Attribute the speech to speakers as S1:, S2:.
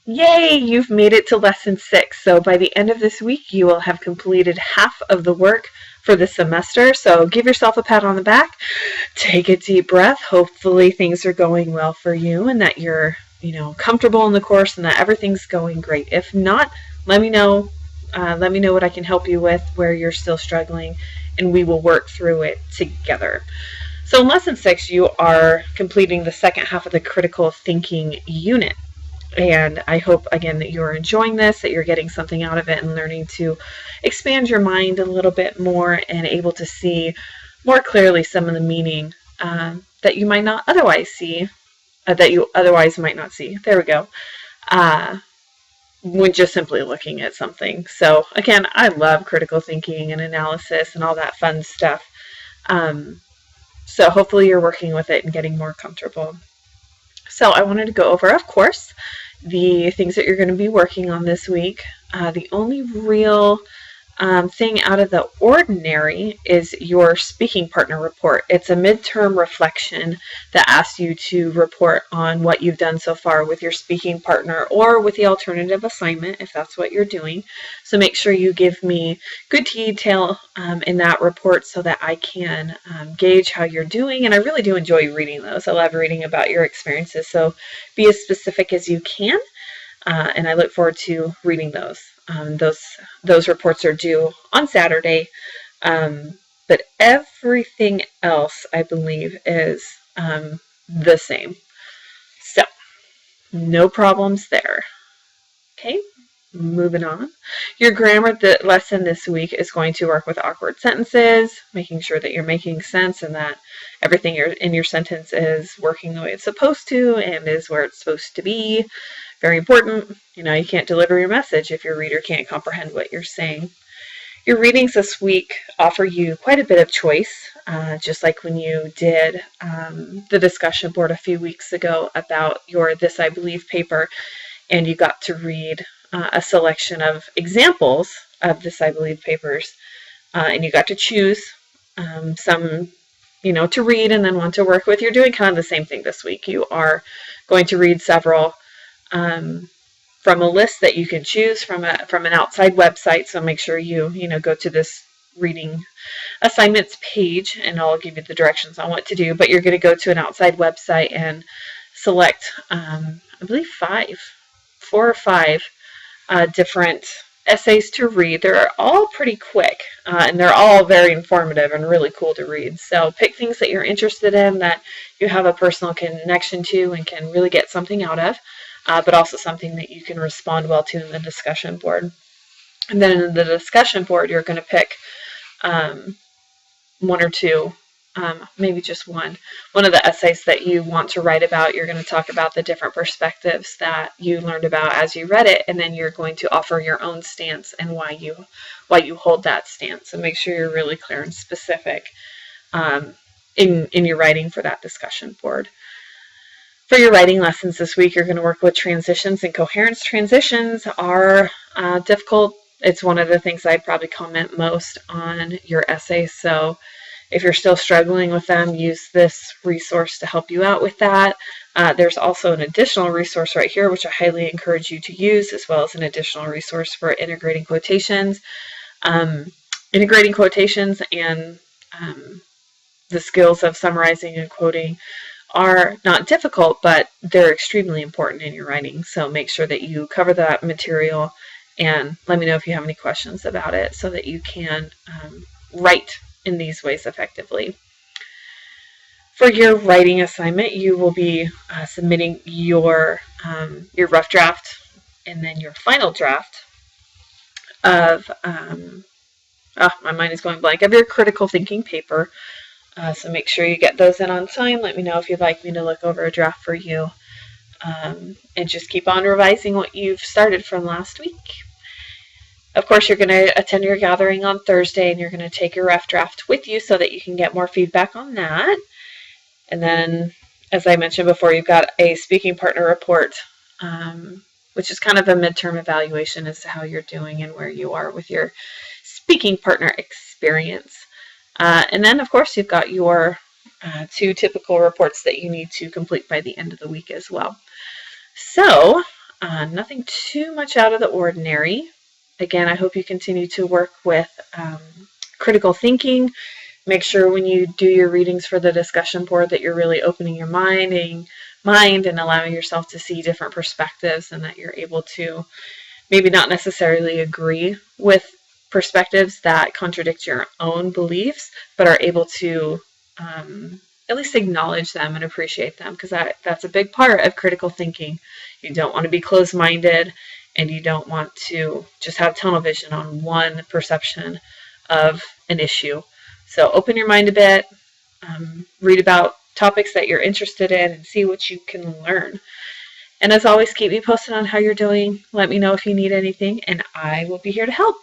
S1: Yay, you've made it to lesson 6. So by the end of this week, you will have completed half of the work for the semester. So give yourself a pat on the back, take a deep breath. Hopefully things are going well for you and that you're, comfortable in the course and that everything's going great. If not, let me know. Let me know what I can help you with, where you're still struggling, and we will work through it together. So in lesson 6, you are completing the second half of the critical thinking unit. And I hope, again, that you're enjoying this, that you're getting something out of it and learning to expand your mind a little bit more and able to see more clearly some of the meaning that you might not otherwise see, that you otherwise might not see. There we go. When just simply looking at something. So, again, I love critical thinking and analysis and all that fun stuff. So hopefully you're working with it and getting more comfortable. So I wanted to go over, of course, the things that you're going to be working on this week. The only real thing out of the ordinary is your speaking partner report. It's a midterm reflection that asks you to report on what you've done so far with your speaking partner or with the alternative assignment if that's what you're doing. So make sure you give me good detail in that report so that I can gauge how you're doing. And I really do enjoy reading those. I love reading about your experiences. So be as specific as you can. And I look forward to reading those. Those reports are due on Saturday, but everything else, I believe, is the same. So, no problems there. Okay, moving on. Your grammar lesson this week is going to work with awkward sentences, making sure that you're making sense and that everything in your sentence is working the way it's supposed to and is where it's supposed to be. Very important. You can't deliver your message if your reader can't comprehend what you're saying. Your readings this week offer you quite a bit of choice, just like when you did the discussion board a few weeks ago about your This I Believe paper, and you got to read a selection of examples of This I Believe papers, and you got to choose some, to read and then one to work with. You're doing kind of the same thing this week. You are going to read several from a list that you can choose from an outside website. So make sure you go to this reading assignments page, and I'll give you the directions on what to do. But you're going to go to an outside website and select, I believe 4 or 5 different essays to read. They're all pretty quick, and they're all very informative and really cool to read. So pick things that you're interested in, that you have a personal connection to and can really get something out of. But also something that you can respond well to in the discussion board. And then in the discussion board, you're going to pick 1 or 2, maybe just one of the essays that you want to write about. You're going to talk about the different perspectives that you learned about as you read it, and then you're going to offer your own stance and why you hold that stance. So make sure you're really clear and specific in your writing for that discussion board. For your writing lessons this week, you're going to work with transitions and coherence. Transitions are difficult. It's one of the things I'd probably comment most on your essay. So if you're still struggling with them, use this resource to help you out with that. There's also an additional resource right here, which I highly encourage you to use, as well as an additional resource for integrating quotations. Integrating quotations and the skills of summarizing and quoting are not difficult, but they're extremely important in your writing. So make sure that you cover that material and let me know if you have any questions about it so that you can write in these ways effectively. For your writing assignment, you will be submitting your rough draft and then your final draft of, my mind is going blank, of your critical thinking paper. So make sure you get those in on time. Let me know if you'd like me to look over a draft for you. And just keep on revising what you've started from last week. Of course, you're going to attend your gathering on Thursday, and you're going to take your rough draft with you so that you can get more feedback on that. And then, as I mentioned before, you've got a speaking partner report, which is kind of a midterm evaluation as to how you're doing and where you are with your speaking partner experience. And then, of course, you've got your 2 typical reports that you need to complete by the end of the week as well. So, Nothing too much out of the ordinary. Again, I hope you continue to work with critical thinking. Make sure when you do your readings for the discussion board that you're really opening your mind and allowing yourself to see different perspectives, and that you're able to maybe not necessarily agree with perspectives that contradict your own beliefs, but are able to at least acknowledge them and appreciate them, because that's a big part of critical thinking. You don't want to be closed-minded, and you don't want to just have tunnel vision on one perception of an issue. So open your mind a bit, read about topics that you're interested in, and see what you can learn. And as always, keep me posted on how you're doing. Let me know if you need anything, and I will be here to help.